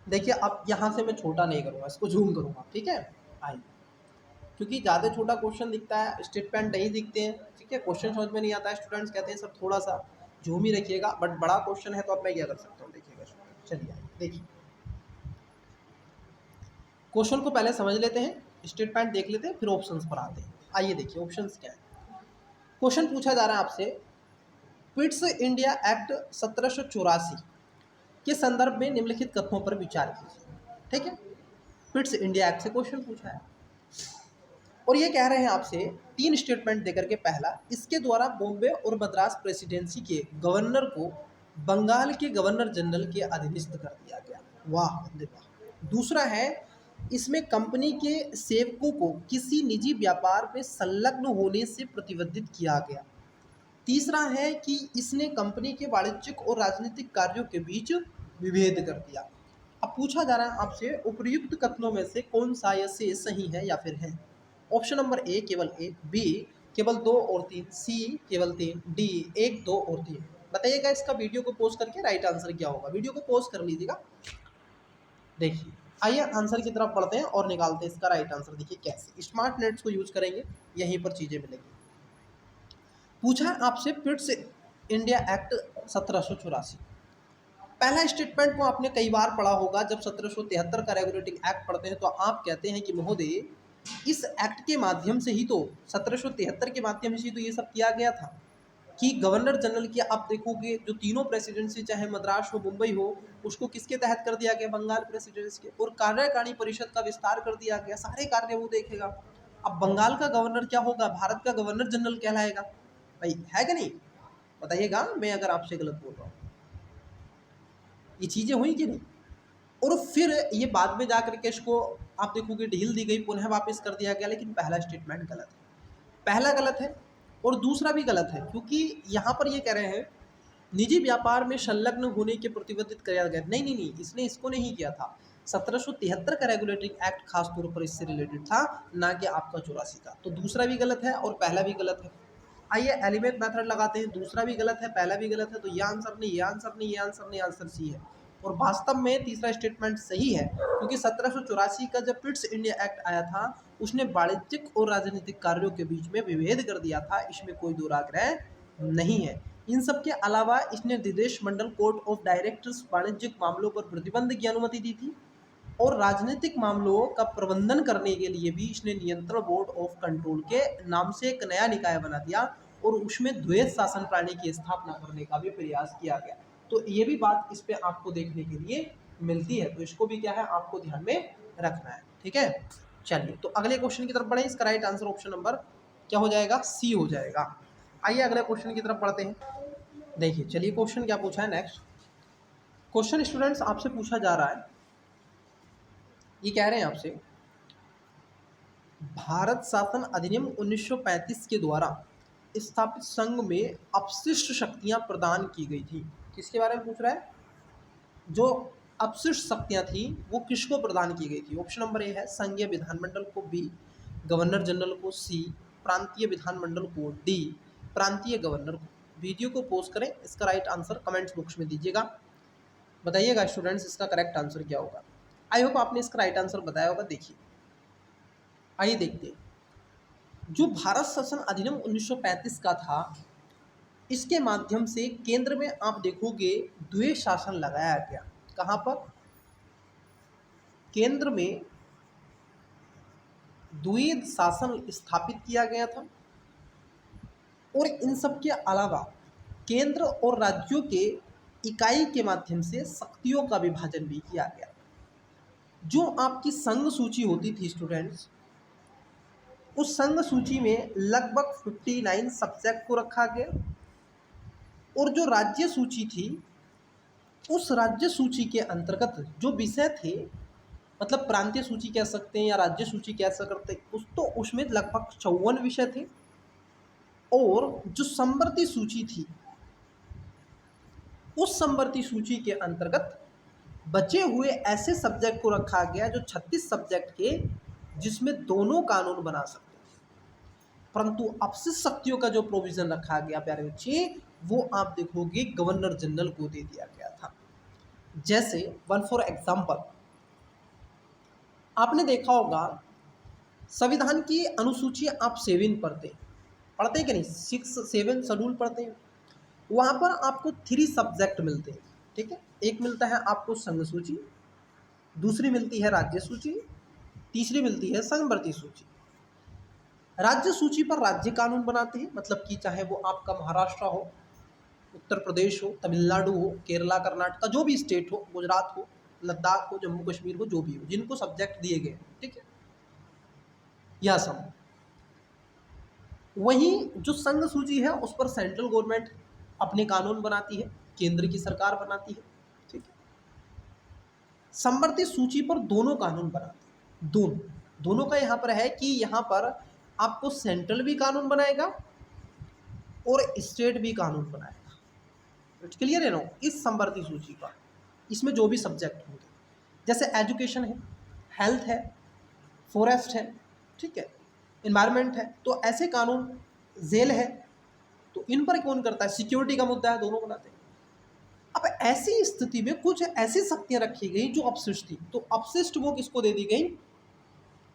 देखिए अब यहाँ से मैं छोटा नहीं करूँगा, इसको जूम करूँगा। ठीक है, आइए, क्योंकि ज़्यादा छोटा क्वेश्चन दिखता है, स्टेटमेंट नहीं दिखते हैं। ठीक है, क्वेश्चन समझ में नहीं आता है, स्टूडेंट्स कहते हैं सर थोड़ा सा जूम ही रखिएगा, बट बड़ा क्वेश्चन है तो अब मैं क्या कर सकता हूँ। देखिएगा, चलिए आइए देखिए, क्वेश्चन को पहले समझ लेते हैं, स्टेटमेंट देख लेते हैं, फिर ऑप्शंस पर आते हैं। आइए देखिए ऑप्शंस क्या है। क्वेश्चन पूछा जा रहा है आपसे, पिट्स इंडिया एक्ट 1784 के संदर्भ में निम्नलिखित कथनों पर विचार कीजिए। ठीक है, पिट्स इंडिया एक्ट से क्वेश्चन पूछा है और ये कह रहे हैं आपसे 3 स्टेटमेंट देकर के, पहला, इसके द्वारा बॉम्बे और मद्रास प्रेसिडेंसी के गवर्नर को बंगाल के गवर्नर जनरल के अधीनस्थ कर दिया गया। वाह बंदे वाह। दूसरा है, इसमें कंपनी के सेवकों को किसी निजी व्यापार में संलग्न होने से प्रतिबंधित किया गया। तीसरा है कि इसने कंपनी के वाणिज्यिक और राजनीतिक कार्यों के बीच विभेद कर दिया। अब पूछा जा रहा है आपसे, उपर्युक्त कथनों में से कौन सा या से सही है या फिर है? ऑप्शन नंबर ए केवल 1, बी केवल 2 और 3, सी केवल 3, डी 1, 2 और 3। बताइएगा इसका वीडियो को पॉज करके राइट आंसर क्या होगा। वीडियो को पॉज कर लीजिएगा। देखिए, आइए आंसर की तरफ पढ़ते हैं और निकालते हैं इसका राइट आंसर। देखिए कैसे, स्मार्ट नेट्स को यूज करेंगे, यहीं पर चीजें मिलेंगी। पूछा है आपसे पिट्स इंडिया एक्ट 1784। पहला स्टेटमेंट को आपने कई बार पढ़ा होगा। जब 1773 का रेगुलेटिंग एक्ट पढ़ते हैं तो आप कहते हैं कि महोदय, इस एक्ट के माध्यम से ही तो 1773 के माध्यम से ही तो ये सब किया गया था कि गवर्नर जनरल की, आप देखोगे जो तीनों प्रेसिडेंसी, चाहे मद्रास हो मुंबई हो, उसको किसके तहत कर दिया गया? बंगाल प्रेसिडेंसी के। और कार्यकारिणी परिषद का विस्तार कर दिया गया, सारे कार्य वो देखेगा। अब बंगाल का गवर्नर क्या होगा? भारत का गवर्नर जनरल कहलाएगा। भाई है कि नहीं? बताइएगा मैं अगर आपसे गलत बोल रहा हूँ। ये चीजें हुई कि नहीं? और फिर ये बाद में जाकर के इसको आप देखोगे ढील दी गई, पुनः वापस कर दिया गया। लेकिन पहला स्टेटमेंट गलत है, पहला गलत है और दूसरा भी गलत है, क्योंकि यहाँ पर ये कह रहे हैं निजी व्यापार में संलग्न होने के प्रतिबंधित किया गया। नहीं नहीं नहीं, इसने इसको नहीं किया था। 1773 का रेगुलेटिंग एक्ट खास तौर पर इससे रिलेटेड था, ना कि आपका 84 का। तो दूसरा भी गलत है और पहला भी गलत है। आइए एलिमेंट मेथड लगाते हैं। दूसरा भी गलत है, पहला भी गलत है, तो ये आंसर नहीं, ये आंसर नहीं, ये आंसर नहीं, आंसर सी है। और वास्तव में तीसरा स्टेटमेंट सही है, क्योंकि 1784 का जब पिट्स इंडिया एक्ट आया था, उसने वाणिज्यिक और राजनीतिक कार्यों के बीच में विभेद कर दिया था। इसमें कोई दो राग्रह नहीं है। इन सब के अलावा इसने विदेश मंडल कोर्ट ऑफ डायरेक्टर्स वाणिज्यिक मामलों पर प्रतिबंध की अनुमति दी थी और राजनीतिक मामलों का प्रबंधन करने के लिए भी इसने नियंत्रण बोर्ड ऑफ कंट्रोल के नाम से एक नया निकाय बना दिया और उसमें द्वैध शासन प्रणाली की स्थापना करने का भी प्रयास किया गया। तो ये भी बात इस पे आपको देखने के लिए मिलती है, तो इसको भी क्या है आपको ध्यान में रखना है। ठीक है, चलिए तो अगले क्वेश्चन की तरफ बढ़े। इसका राइट आंसर ऑप्शन नंबर क्या हो जाएगा? सी हो जाएगा। आइए अगले क्वेश्चन की तरफ बढ़ते हैं। देखिए, चलिए क्वेश्चन क्या पूछा है नेक्स्ट क्वेश्चन स्टूडेंट्स आपसे पूछा जा रहा है। ये कह रहे हैं आपसे, भारत शासन अधिनियम 1935 के द्वारा स्थापित संघ में अपशिष्ट शक्तियां प्रदान की गई थी। किसके बारे में पूछ रहा है? जो अपशिष्ट शक्तियां थी वो किसको प्रदान की गई थी? ऑप्शन नंबर ए है संघीय विधानमंडल को, बी गवर्नर जनरल को, सी प्रांतीय विधानमंडल को, डी प्रांतीय गवर्नर को। वीडियो को पॉज करें, इसका राइट आंसर कमेंट्स बॉक्स में दीजिएगा। बताइएगा स्टूडेंट्स इसका करेक्ट आंसर क्या होगा। आई होप आपने इसका राइट आंसर बताया होगा। देखिए, आइए देखते हैं। जो भारत शासन अधिनियम 1935 का था, इसके माध्यम से केंद्र में आप देखोगे द्वैध शासन लगाया गया। कहाँ पर? केंद्र में द्वैध शासन स्थापित किया गया था और इन सब के अलावा केंद्र और राज्यों के इकाई के माध्यम से शक्तियों का विभाजन भी किया गया। जो आपकी संघ सूची होती थी स्टूडेंट्स, उस संघ सूची में लगभग 59 सब्जेक्ट को रखा गया और जो राज्य सूची थी, उस राज्य सूची के अंतर्गत जो विषय थे, मतलब प्रांतीय सूची कह सकते हैं या राज्य सूची कह सकते हैं, तो उसमें लगभग 54 विषय थे। और जो समवर्ती सूची थी, उस समवर्ती सूची के अंतर्गत बचे हुए ऐसे सब्जेक्ट को रखा गया जो 36 सब्जेक्ट के, जिसमें दोनों कानून बना सकते थे। परंतु अपशिष्ट शक्तियों का जो प्रोविजन रखा गया प्यारे बच्चे, वो आप देखोगे गवर्नर जनरल को दे दिया गया था। जैसे वन फॉर एग्जाम्पल, आपने देखा होगा संविधान की अनुसूची आप 7 पढ़ते हैं कि नहीं? 6-7 शेड्यूल पढ़ते हैं। वहाँ पर आपको 3 सब्जेक्ट मिलते हैं। ठीक है, एक मिलता है आपको संघ सूची, दूसरी मिलती है राज्य सूची, तीसरी मिलती है संवर्ती सूची। राज्य सूची पर राज्य कानून बनाते हैं, मतलब कि चाहे वो आपका महाराष्ट्र हो, उत्तर प्रदेश हो, तमिलनाडु हो, केरला, कर्नाटका, जो भी स्टेट हो, गुजरात हो, लद्दाख हो, जम्मू कश्मीर हो, जो भी हो, जिनको सब्जेक्ट दिए गए हैं, ठीक है, यह सब। वहीं जो संघ सूची है उस पर सेंट्रल गवर्नमेंट अपने कानून बनाती है, केंद्र की सरकार बनाती है, ठीक है। समवर्ती सूची पर दोनों कानून बनाते हैं, दोनों दोनों का यहाँ पर है कि यहाँ पर आपको सेंट्रल भी कानून बनाएगा और स्टेट भी कानून बनाएगा। इट्स क्लियर है नो, इस समवर्ती सूची पर इसमें जो भी सब्जेक्ट होंगे, जैसे एजुकेशन है, हेल्थ है, फॉरेस्ट है, ठीक है, इन्वायरमेंट है, तो ऐसे कानून, जेल है, तो इन पर कौन करता है, सिक्योरिटी का मुद्दा है, दोनों बनाते हैं। अब ऐसी स्थिति में कुछ ऐसी शक्तियां रखी गई जो अपशिष्ट थी, तो अपशिष्ट वो किसको दे दी गई,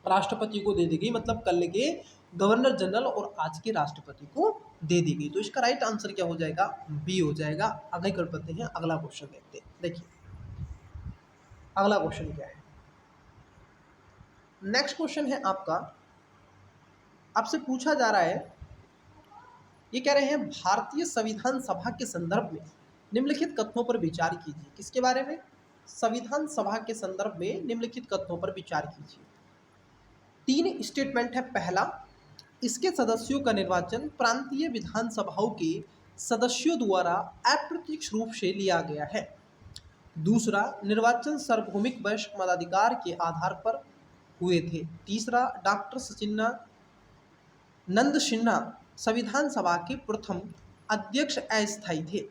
राष्ट्रपति को दे दी गई, मतलब कल के गवर्नर जनरल और आज के राष्ट्रपति को दे दी गई। तो इसका राइट आंसर क्या हो जाएगा, बी हो जाएगा। आगे कर पाते हैं, अगला क्वेश्चन देखते हैं। देखिए अगला क्वेश्चन क्या है, नेक्स्ट क्वेश्चन है आपका, आपसे पूछा जा रहा है, ये कह रहे हैं भारतीय संविधान सभा के संदर्भ में निम्नलिखित कथनों पर विचार कीजिए। किसके बारे में, संविधान सभा के संदर्भ में निम्नलिखित कथनों पर विचार कीजिए। 3 स्टेटमेंट है। पहला, इसके सदस्यों का निर्वाचन प्रांतीय विधानसभाओं के सदस्यों द्वारा अप्रत्यक्ष रूप से लिया गया है। दूसरा, निर्वाचन सार्वभौमिक वयस्क मताधिकार के आधार पर हुए थे। तीसरा, डॉक्टर सचिदानंद सिन्हा संविधान सभा के प्रथम अध्यक्ष अस्थायी थे।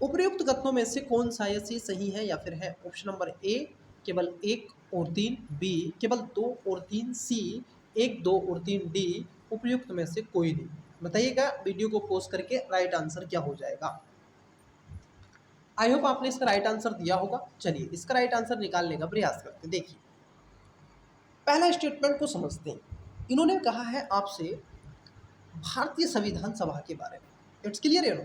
उपर्युक्त कथनों में से कौन सा ऐसी सही है या फिर है। ऑप्शन नंबर ए केवल 1 और 3, बी केवल 2 और 3, सी 1, 2 और 3, डी उपर्युक्त में से कोई नहीं। बताइएगा वीडियो को पॉज करके राइट आंसर क्या हो जाएगा। आई होप आपने इसका राइट आंसर दिया होगा। चलिए इसका राइट आंसर निकालने का प्रयास करते हैं। देखिए पहला स्टेटमेंट को समझते हैं। इन्होंने कहा है आपसे भारतीय संविधान सभा के बारे में। इट्स क्लियर है नो,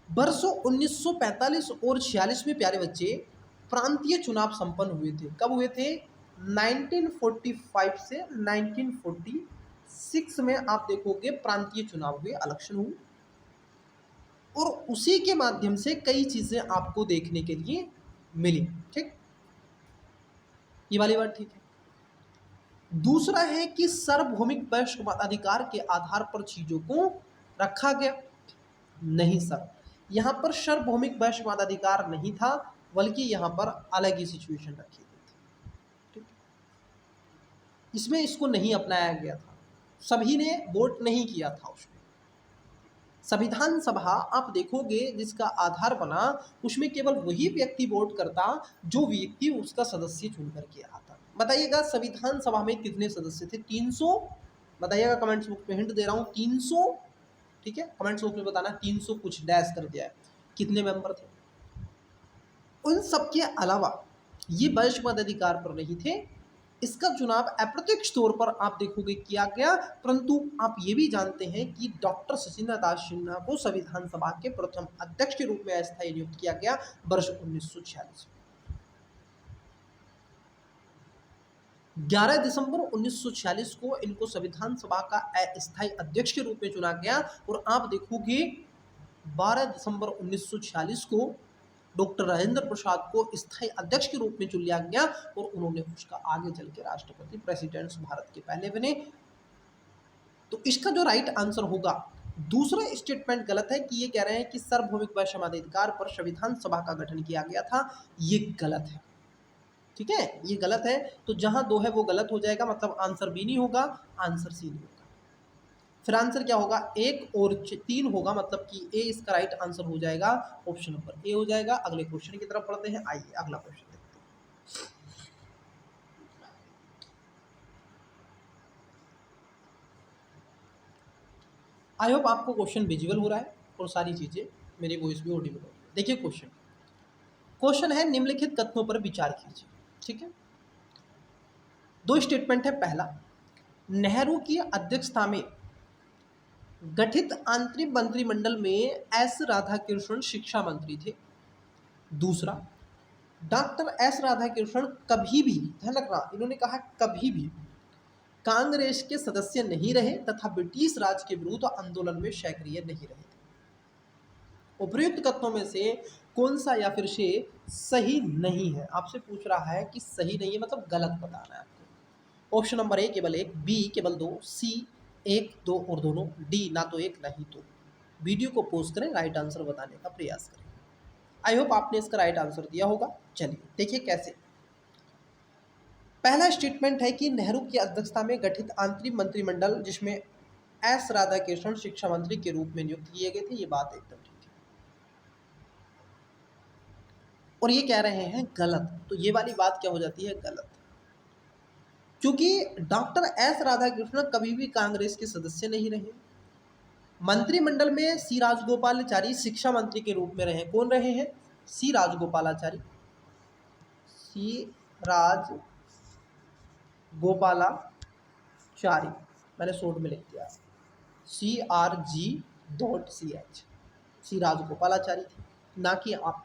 वर्षों 1945 और 46 में प्यारे बच्चे प्रांतीय चुनाव संपन्न हुए थे। कब हुए थे, 1945 से 1946 में आप देखोगे प्रांतीय चुनाव हुए, इलेक्शन हुए, और उसी के माध्यम से कई चीजें आपको देखने के लिए मिली। ठीक, ये वाली बात ठीक है। दूसरा है कि सार्वभौमिक वयस्क मताधिकार के आधार पर चीजों को रखा गया। नहीं सर, यहाँ पर सार्वभौमिक वयस्क मताधिकार नहीं था, बल्कि यहाँ पर अलग ही सिचुएशन रखी गई थी। ठीक, इसमें इसको नहीं अपनाया गया था, सभी ने वोट नहीं किया था उसमें। संविधान सभा आप देखोगे जिसका आधार बना, उसमें केवल वही व्यक्ति वोट करता जो व्यक्ति उसका सदस्य चुन करके आता। बताइएगा संविधान सभा में कितने सदस्य थे, 300। बताइएगा कमेंट्स बॉक्स में, हिंट दे रहा हूँ 300। ठीक है, कमेंट्स बॉक्स में बताना 300 कुछ डैश कर दिया है, कितने मेंबर थे। उन सबके अलावा ये वयस्क मताधिकार पर नहीं थे। इसका चुनाव अप्रत्यक्ष तौर पर आप देखोगे किया गया, परंतु आप ये भी जानते हैं कि डॉक्टर सचिदानंद सिन्हा को संविधान सभा के प्रथम अध्यक्ष के रूप में अस्थायी नियुक्त किया गया वर्ष 1946। 11 दिसंबर 1946 को इनको संविधान सभा का अस्थायी अध्यक्ष के रूप में चुना गया, और आप देखोगे 12 दिसंबर 1946 को डॉक्टर राजेंद्र प्रसाद को स्थायी अध्यक्ष के रूप में चुन लिया गया, और उन्होंने उसका आगे चल के राष्ट्रपति प्रेसिडेंट भारत के पहले बने। तो इसका जो राइट आंसर होगा, दूसरा स्टेटमेंट गलत है कि ये कह रहे हैं कि सार्वभौमिक वयस्क मताधिकार पर संविधान सभा का गठन किया गया था, ये गलत है। ठीक है, ये गलत है। तो जहां 2 है वो गलत हो जाएगा, मतलब आंसर बी नहीं होगा, आंसर सी नहीं होगा। फिर आंसर क्या होगा, 1 और 3 होगा, मतलब कि ए इसका राइट आंसर हो जाएगा, ऑप्शन नंबर ए हो जाएगा। अगले क्वेश्चन की तरफ पढ़ते हैं, आइए अगला क्वेश्चन देखते हैं। आई होप आपको क्वेश्चन विजुअल हो रहा है और सारी चीजें मेरी वॉइस भी ऑडिबल हो रही है। देखिए क्वेश्चन है निम्नलिखित कथनों पर विचार कीजिए। ठीक है, 2 स्टेटमेंट है। पहला, नेहरू की अध्यक्षता में गठित आंतरिक मंत्रिमंडल में एस राधाकृष्णन शिक्षा मंत्री थे। दूसरा, डॉक्टर एस राधाकृष्णन कभी भी, ध्यान रखना इन्होंने कहा कभी भी, कांग्रेस के सदस्य नहीं रहे तथा ब्रिटिश राज के विरुद्ध आंदोलन में सक्रिय नहीं रहे थे। उपर्युक्त कथनों में से कौन सा या फिर से सही नहीं है? आपसे पूछ रहा है कि सही नहीं है मतलब गलत बताना है आपको। ऑप्शन नंबर ए केवल एक, बी केवल दो, सी एक दो और दोनों, डी ना तो एक ना ही दो। वीडियो को पोस्ट करें, राइट आंसर बताने का प्रयास करें। आई होप आपने इसका राइट आंसर दिया होगा। चलिए देखिए कैसे। पहला स्टेटमेंट है कि नेहरू की अध्यक्षता में गठित आंतरिक मंत्रिमंडल जिसमें एस राधाकृष्णन शिक्षा मंत्री के रूप में नियुक्त किए गए थे, ये बात एकदम ठीक है। और ये कह रहे हैं गलत, तो ये वाली बात क्या हो जाती है? गलत। क्योंकि डॉक्टर एस राधाकृष्णन कभी भी कांग्रेस के सदस्य नहीं रहे। मंत्रिमंडल में सी राजगोपालाचारी शिक्षा मंत्री के रूप में रहे। कौन रहे हैं? सी राजगोपालाचारी। सी राज गोपालाचारी, मैंने शॉर्ट में लिख दिया CRG.CH। सी राजगोपालाचारी थी, ना कि आप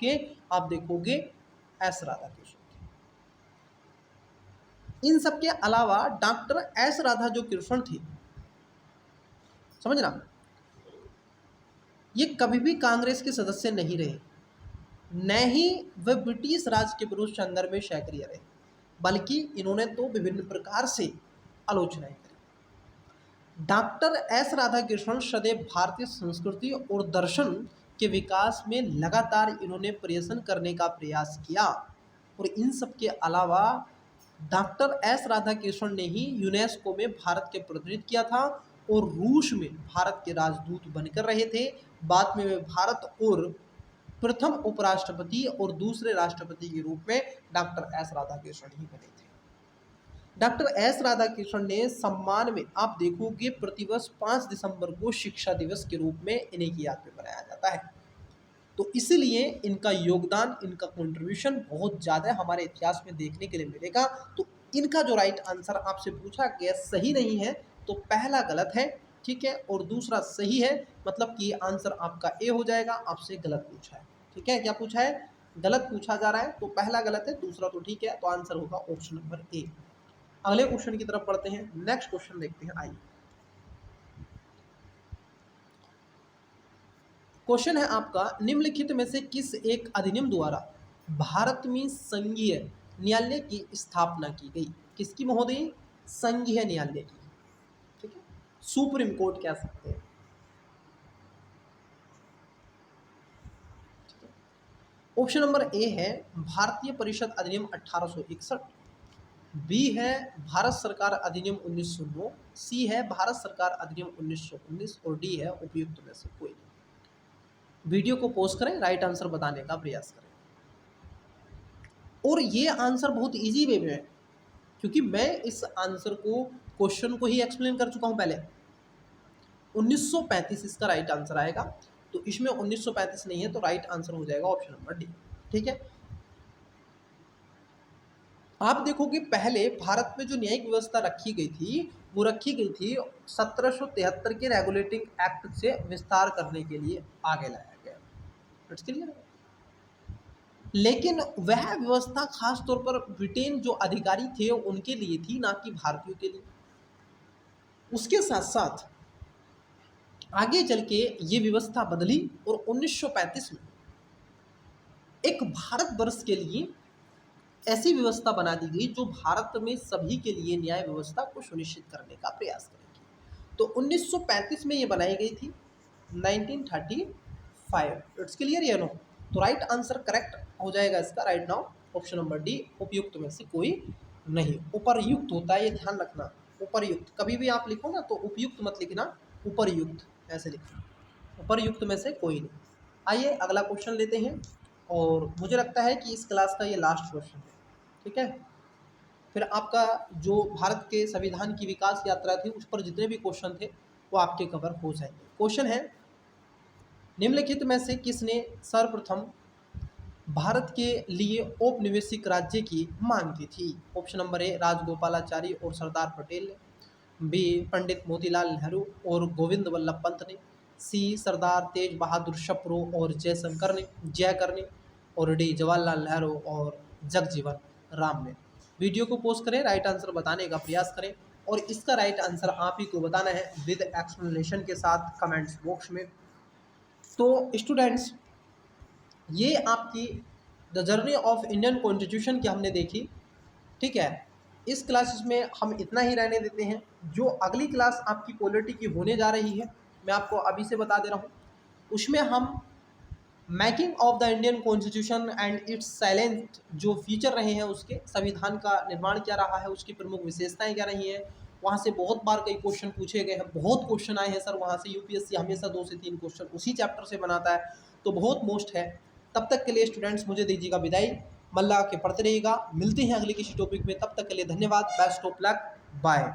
देखोगे एस राधाकृष्णन। इन सब के अलावा डॉक्टर एस राधा जो कृष्णन थी, समझना, ये कभी भी कांग्रेस के सदस्य नहीं रहे, न ही वह ब्रिटिश राज के विरुद्ध संघर्ष में सक्रिय रहे, बल्कि इन्होंने तो विभिन्न प्रकार से आलोचनाएं करी। डॉक्टर एस राधाकृष्णन सदैव भारतीय संस्कृति और दर्शन के विकास में लगातार इन्होंने प्रयत्न करने का प्रयास किया। और इन सब के अलावा डॉक्टर एस राधाकृष्णन ने ही यूनेस्को में भारत के प्रतिनिधित्व किया था और रूस में भारत के राजदूत बनकर रहे थे। बाद में वे भारत और प्रथम उपराष्ट्रपति और दूसरे राष्ट्रपति के रूप में डॉक्टर एस राधाकृष्णन ही बने थे। डॉक्टर एस राधाकृष्णन ने सम्मान में आप देखोगे प्रतिवर्ष 5 दिसंबर को शिक्षा दिवस के रूप में इन्हीं की याद में मनाया जाता है। तो इसलिए इनका योगदान, इनका कंट्रीब्यूशन बहुत ज़्यादा हमारे इतिहास में देखने के लिए मिलेगा। तो इनका जो राइट आंसर आपसे पूछा गया सही नहीं है, तो पहला गलत है, ठीक है, और दूसरा सही है, मतलब कि आंसर आपका ए हो जाएगा। आपसे गलत पूछा है, ठीक है, क्या पूछा है? गलत पूछा जा रहा है, तो पहला गलत है, दूसरा तो ठीक है, तो आंसर होगा ऑप्शन नंबर ए। अगले क्वेश्चन की तरफ बढ़ते हैं। नेक्स्ट क्वेश्चन देखते हैं, आइए। क्वेश्चन है आपका, निम्नलिखित में से किस एक अधिनियम द्वारा भारत में संघीय न्यायालय की स्थापना की गई? किसकी महोदय? संघीय न्यायालय की, ठीक है, सुप्रीम कोर्ट कह सकते हैं। ऑप्शन नंबर ए है भारतीय परिषद अधिनियम 1861, बी है भारत सरकार अधिनियम 1909, सी है भारत सरकार अधिनियम 1919 और डी है उपयुक्त में से कोई। वीडियो को पॉज करें, राइट आंसर बताने का प्रयास करें। और ये आंसर बहुत इजी वे में है, क्योंकि मैं इस आंसर को, क्वेश्चन को ही एक्सप्लेन कर चुका हूं पहले। 1935 इसका राइट आंसर आएगा, तो इसमें 1935 नहीं है, तो राइट आंसर हो जाएगा ऑप्शन नंबर डी, ठीक है। आप देखोगे पहले भारत में जो न्यायिक व्यवस्था रखी गई थी, वो रखी गई थी 1773 के रेगुलेटिंग एक्ट से विस्तार करने के लिए आगे लाया गया। It's clear. लेकिन वह व्यवस्था खास तौर पर ब्रिटेन जो अधिकारी थे उनके लिए थी, ना कि भारतीयों के लिए। उसके साथ साथ आगे चल के ये व्यवस्था बदली और 1935 में एक भारतवर्ष के लिए ऐसी व्यवस्था बना दी गई जो भारत में सभी के लिए न्याय व्यवस्था को सुनिश्चित करने का प्रयास करेगी। तो 1935 में ये बनाई गई थी, 1935। इट्स क्लियर या नो? तो राइट आंसर करेक्ट हो जाएगा इसका right now option number D, उपयुक्त में से कोई नहीं। उपरयुक्त होता है, ये ध्यान रखना। उपरयुक्त कभी भी आप लिखो ना तो उपयुक्त मत लिखना, उपरयुक्त ऐसे लिखना, उपरयुक्त में से कोई नहीं। आइए अगला क्वेश्चन लेते हैं, और मुझे लगता है कि इस क्लास का ये लास्ट क्वेश्चन है, ठीक है। फिर आपका जो भारत के संविधान की विकास यात्रा थी उस पर जितने भी क्वेश्चन थे वो आपके कवर हो जाएंगे। क्वेश्चन है, निम्नलिखित में से किसने सर्वप्रथम भारत के लिए औपनिवेशिक राज्य की मांग की थी? ऑप्शन नंबर ए राजगोपालाचारी और सरदार पटेल ने, बी पंडित मोतीलाल नेहरू और गोविंद वल्लभ पंत ने, सी सरदार तेज बहादुर शप्रो और जयकर ने, और डी जवाहरलाल नेहरू और जगजीवन राम ने। वीडियो को पोस्ट करें, राइट आंसर बताने का प्रयास करें। और इसका राइट आंसर आप ही को बताना है विद एक्सप्लेनेशन के साथ कमेंट्स बॉक्स में। तो स्टूडेंट्स, ये आपकी the journey of Indian constitution की हमने देखी, ठीक है। इस क्लासेस में हम इतना ही रहने देते हैं। जो अगली क्लास आपकी पॉलिटी की होने जा रही है, मैं आपको अभी से बता दे रहा हूँ, उसमें हम making of the Indian constitution and it's silent जो फीचर रहे हैं, उसके संविधान का निर्माण क्या रहा है, उसकी प्रमुख विशेषताएं क्या रही हैं, वहाँ से बहुत बार कई क्वेश्चन पूछे गए हैं, बहुत क्वेश्चन आए हैं सर वहाँ से। यूपीएससी हमेशा 2 से 3 क्वेश्चन उसी चैप्टर से बनाता है, तो बहुत मोस्ट है। तब तक के लिए स्टूडेंट्स मुझे दीजिएगा विदाई, मल्ला के पढ़ते रहिएगा, मिलते हैं अगले किसी टॉपिक में। तब तक के लिए धन्यवाद, बेस्ट ऑफ लक, बाय।